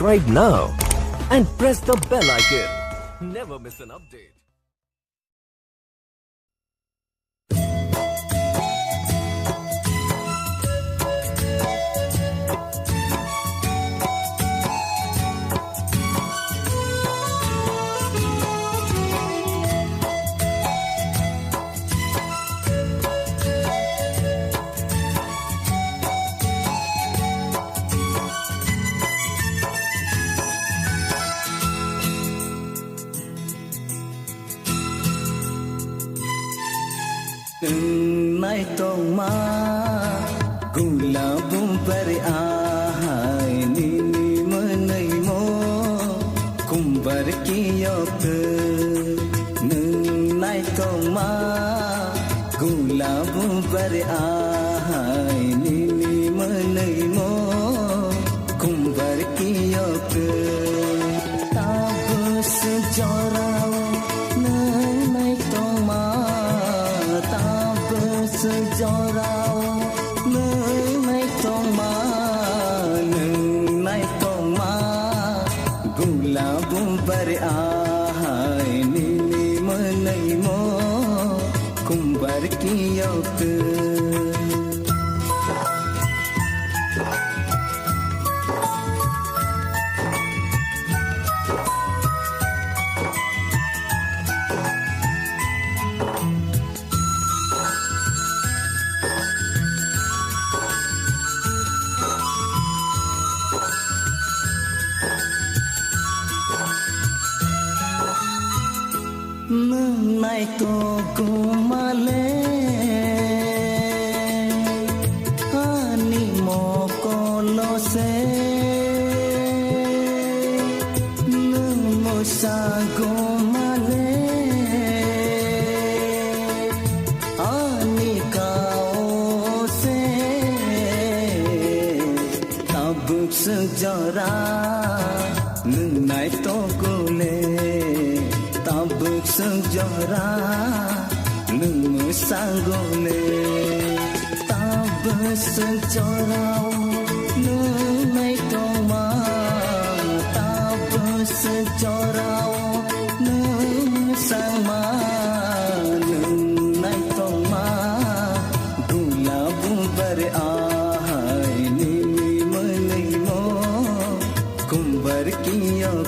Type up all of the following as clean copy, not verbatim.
subscribe now and press the bell icon. Never miss an update. Nay tong ma gulabong pariahay nini manay mo kumbar kiyok nay tong ma gulabong pariahay nini manay mo kumbar kiyok tapos sejarah nay tong ma sejarah nay tong ma gulabong pariahay nini manay mo kumbar kiyok nay to kumale ani mo kolose mo sago male ani kaose tabuk sejarah nay to kule tabuk sejarah nung sanggole tabuk sejarah nung nay toma tabuk sejarah nung sangma nung nay toma gulabong pariahay nini manay mo kumbar kiyok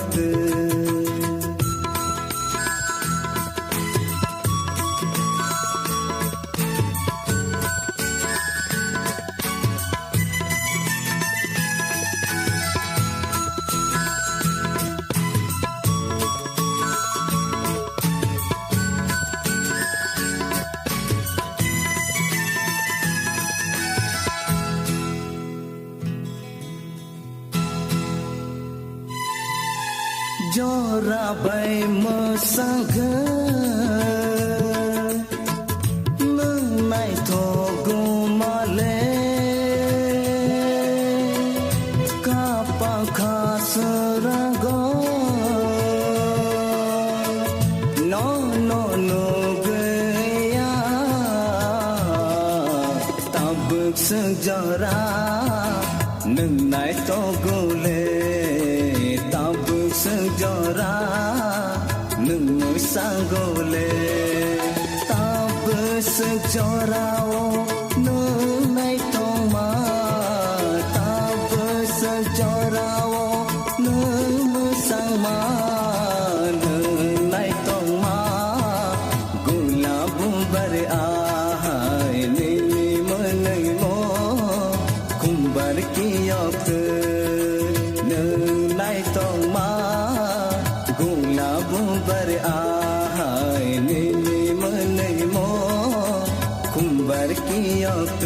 Jora bay masangga nang nay to gumale kapang kasarago no gaya tabuk sejarah nang nay to gule tabuk sejarah nung sanggole tabuk sejarah nung nay tong ma tabuk sejarah nung sangma nung nay tong ma gulabong pariahay nini manay mo kumbar kiyok nung nay tong ma gulabong pariahay nini manay mo kumbar kiyok